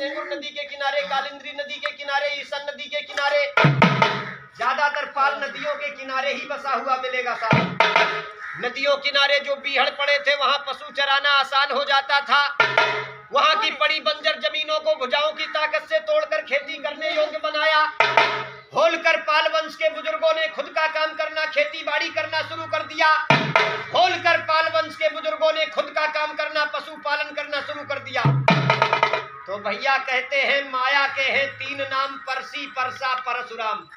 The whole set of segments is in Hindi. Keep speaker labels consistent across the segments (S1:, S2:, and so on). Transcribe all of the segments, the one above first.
S1: सेंगुर नदी के किनारे, कालिंद्री नदी के किनारे, ईसन नदी के किनारे, ज्यादातर पाल नदियों के किनारे ही बसा हुआ मिलेगा साहब। नदियों किनारे जो बीहड़ पड़े थे वहां पशु चराना आसान हो जाता था। वहां की पड़ी बंजर जमीनों को भुजाओं की ताकत से तोड़कर खेती करने योग्य बनाया। होलकर पाल वंश के बुजुर्गों ने खुद का काम करना, खेती बाड़ी करना शुरू कर दिया। होलकर पाल वंश के बुजुर्गों ने खुद का काम करना, पशुपालन करना शुरू कर दिया। तो भैया कहते हैं माया के हैं तीन नाम, परसी, परसा, परशुराम।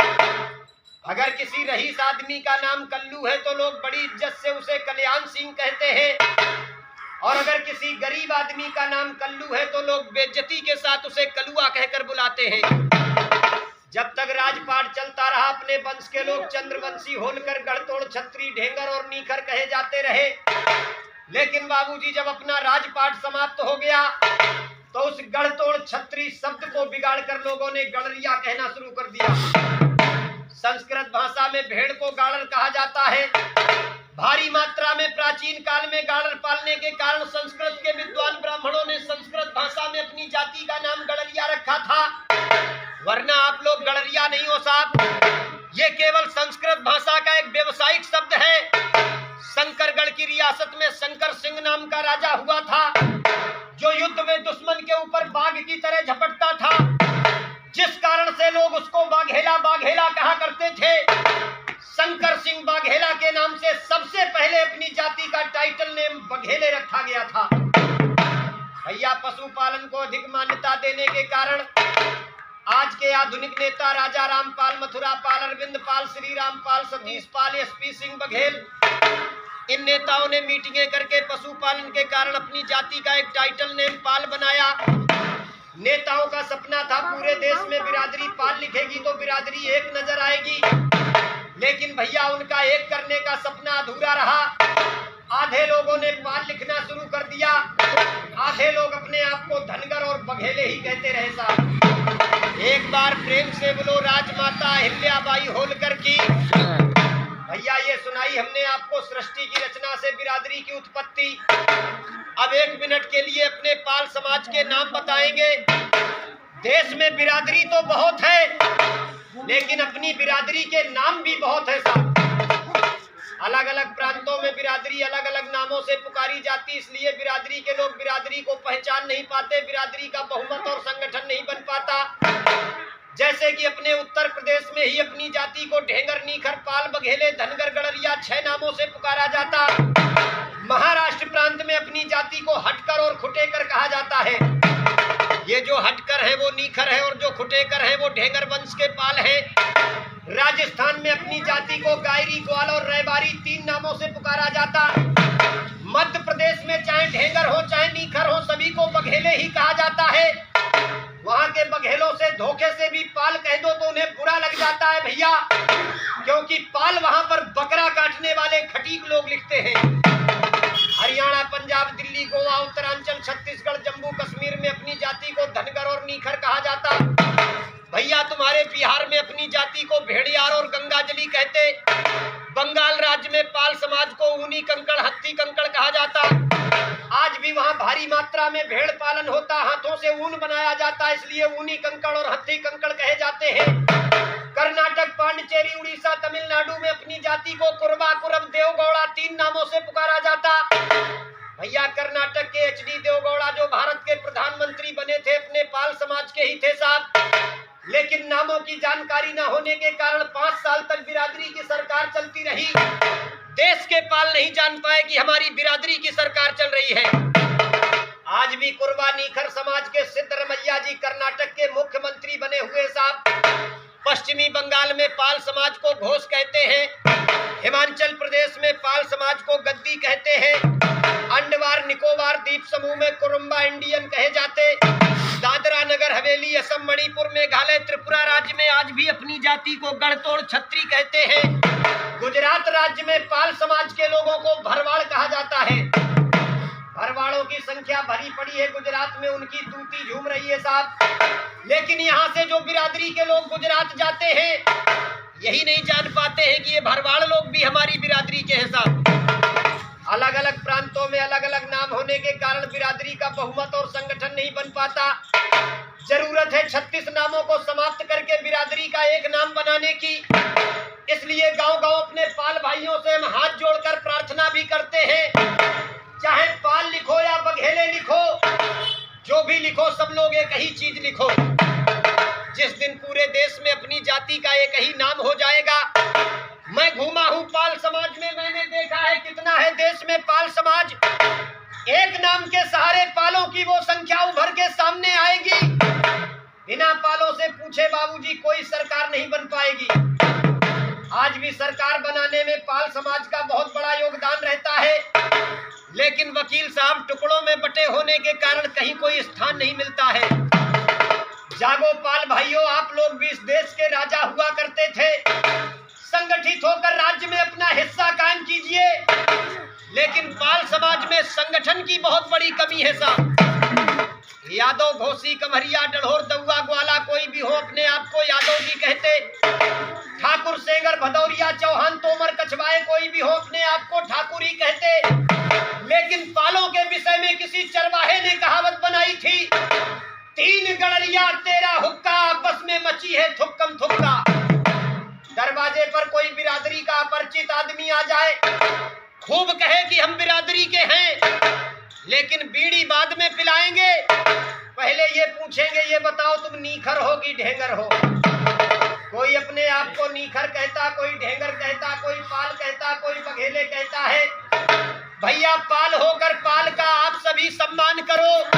S1: अगर किसी रईस आदमी का नाम कल्लू है तो लोग बड़ी इज्जत से उसे कल्याण सिंह कहते हैं, और अगर किसी गरीब आदमी का नाम कल्लू है तो लोग बेइज्जती के साथ उसे कलुआ कहकर बुलाते हैं। जब तक राजपाट चलता रहा अपने वंश के लोग चंद्रवंशी, होलकर, गढ़तोड़, छत्री, ढेंगर और नीखर कहे जाते रहे। लेकिन बाबूजी जब अपना राजपाट समाप्त हो गया तो उस गढ़तोड़ छत्री शब्द को बिगाड़कर लोगों ने गड़रिया कहना शुरू कर दिया। संस्कृत भाषा में भेड़ को गाड़र कहा जाता है। भारी मात्रा में प्राचीन काल में गाड़र पालने के कारण संस्कृत के विद्वान ब्राह्मणों ने संस्कृत भाषा में अपनी जाति का नाम गड़रिया रखा था, वरना आप लोग गड़रिया नहीं हो साहब। ये केवल संस्कृत भाषा का एक व्यवसायिक शब्द है। शंकरगढ़ की रियासत में शंकर सिंह नाम का राजा हुआ था, जो युद्ध में दुश्मन के ऊपर बाघ की तरह झपटता था, जिस कारण से लोग उसको बाघेला बाघेला कहा करते थे। शंकर सिंह बाघेला के नाम से सबसे पहले अपनी जाति का टाइटल नेम बघेले रखा गया था। भैया पशुपालन को अधिक मान्यता देने के कारण आज के आधुनिक नेता राजा रामपाल, मथुरा पाल, अरविंद पाल, श्री रामपाल, सतीश पाल, एसपी सिंह बघेल, इन नेताओं ने मीटिंगें करके पशुपालन के कारण अपनी जाति का एक टाइटल नेम पाल बनाया। नेताओं का सपना था पूरे देश में बिरादरी पाल लिखेगी तो बिरादरी एक नजर आएगी, लेकिन भैया उनका एक करने का सपना अधूरा रहा। आधे लोगों ने पाल लिखना शुरू कर दिया, आधे लोग अपने आप को धनगर और बघेले ही कहते रहे साहब। एक बार प्रेम से बोलो राजमाता अहिल्याबाई होलकर की। भैया ये सुनाई हमने आपको सृष्टि की रचना से बिरादरी की उत्पत्ति। अब 1 मिनट के लिए अपने पाल समाज के नाम बताएंगे। देश में बिरादरी तो बहुत है, लेकिन अपनी बिरादरी के नाम भी बहुत है साहब। अलग अलग प्रांतों में बिरादरी अलग अलग नामों से पुकारी जाती, इसलिए बिरादरी के लोग बिरादरी को पहचान नहीं पाते, बिरादरी का बहुमत और संगठन नहीं बन पाता। जैसे कि अपने उत्तर प्रदेश में ही अपनी जाति को ढेंगर, नीखर, पाल, बघेले, धनगर, गड़रिया 6 नामों से पुकारा जाता। महाराष्ट्र प्रांत में अपनी जाति को हटकर और खुटेकर कहा जाता है। ये जो हटकर है वो नीखर है और जो खुटेकर है वो ढेंगर वंश के पाल है। राजस्थान में अपनी जाति को गायरी, ग्वाल और रैबारी 3 नामों से पुकारा जाता। मध्य प्रदेश में चाहे ढेंगर हो चाहे नीखर हो, सभी को बघेले ही कहा जाता है। वहां के बघेलों से धोखे से भी पाल कह दो तो उन्हें बुरा लग जाता है भैया, क्योंकि पाल वहां पर बकरा काटने वाले खटीक लोग लिखते हैं। हरियाणा, पंजाब, दिल्ली, गोवा, उत्तरांचल, छत्तीसगढ़, जम्मू कश्मीर में अपनी जाति को धनगर और नीखर कहा जाता। भैया तुम्हारे बिहार में अपनी जाति को भेड़ियार और गंगाजली कहते। बंगाल राज्य में पाल समाज को ऊनी कंकड़, हत्ती कंकड़ कहा जाता। आज भी वहां भारी मात्रा में भेड़ पालन होता, हाथों से ऊन बनाया जाता, इसलिए ऊनी कंकड़ और हत्ती कंकड़ कहे जाते हैं। कर्नाटक, पांडिचेरी, उड़ीसा, तमिलनाडु में अपनी जाति को कुरबा, कुरब, देवगौड़ा 3 नामों से पुकारा जाता। भैया कर्नाटक के एचडी देवगौड़ा जो भारत के प्रधानमंत्री बने थे अपने पाल समाज के ही थे साहब, लेकिन नामों की जानकारी न होने के कारण 5 साल तक बिरादरी की सरकार चलती रही। देश के पाल नहीं जान पाए कि हमारी बिरादरी की सरकार चल रही है। आज भी कुरबा नीखर समाज के सिद्धरमैया जी कर्नाटक के मुख्यमंत्री बने हुए साहब। पश्चिमी बंगाल में पाल समाज को घोष कहते हैं। हिमाचल प्रदेश में पाल समाज को गद्दी कहते हैं। अंडमान निकोबार द्वीप समूह में कुरुम्बा इंडियन कहे जाते। दादरा नगर हवेली, असम, मणिपुर, मेघालय, त्रिपुरा राज्य में आज भी अपनी जाति को गढ़तोड़ छत्री कहते हैं। गुजरात राज्य में पाल समाज के लोगों को भरवाड़ कहा जाता है। भरवाड़ों की संख्या भरी पड़ी है गुजरात में, उनकी तूती झूम रही है साहब। लेकिन यहाँ से जो बिरादरी के लोग गुजरात जाते हैं, यही नहीं जान पाते हैं कि ये भरवाड़ लोग भी हमारी बिरादरी के हैं साहब। अलग अलग प्रांतों में अलग अलग नाम होने के कारण बिरादरी का बहुमत और संगठन नहीं बन पाता। जरूरत है 36 नामों को समाप्त करके बिरादरी का एक नाम बनाने की। इसलिए गांव-गांव अपने पाल भाइयों से हम हाथ जोड़कर प्रार्थना भी करते हैं, चाहे पाल लिखो या बघेले लिखो, जो भी लिखो सब लोग एक ही चीज लिखो। जिस दिन पूरे देश में अपनी जाति का एक ही नाम हो जाएगा। मैं घूमा हूं पाल समाज में, मैंने देखा है कितना है देश में पाल समाज। एक नाम के सहारे पालों की वो संख्या उभर के सामने आएगी, बिना पालों से पूछे बाबूजी कोई सरकार नहीं बन पाएगी। आज भी सरकार बनाने में पाल समाज का बहुत बड़ा योगदान रहता है, लेकिन वकील साहब टुकड़ों में बटे होने के कारण कहीं कोई स्थान नहीं मिलता है। जागो पाल भाइयों, आप लोग भी इस देश के राजा हुआ करते थे, संगठित होकर राज्य में अपना हिस्सा कायम कीजिए। लेकिन पाल समाज में संगठन की बहुत बड़ी कमी है साहब। यादव, घोसी, कमरिया, डढ़ोर, दउआ, ग्वाला कोई भी हो अपने आप को यादव जी कहते। ठाकुर, सेंगर, भदौरिया, चौहान, तोमर, कछवाए कोई भी हो अपने आप को ठाकुर ही कहते। लेकिन पालों के विषय में किसी चरवाहे ने कहावत बनाई थी, 3 गड़रिया तेरा हुक्का, आपस में मची है थुक्कम थुक्का। दरवाजे पर कोई बिरादरी का अपरिचित आदमी आ जाए, खूब कहे कि हम बिरादरी के हैं, लेकिन बीड़ी बाद में पिलाएंगे, पहले ये पूछेंगे ये बताओ तुम नीखर हो कि ढेंगर हो। कोई अपने आप को नीखर कहता, कोई ढेंगर कहता, कोई पाल कहता, कोई बघेले कहता है। भैया पाल होकर पाल का आप सभी सम्मान करो।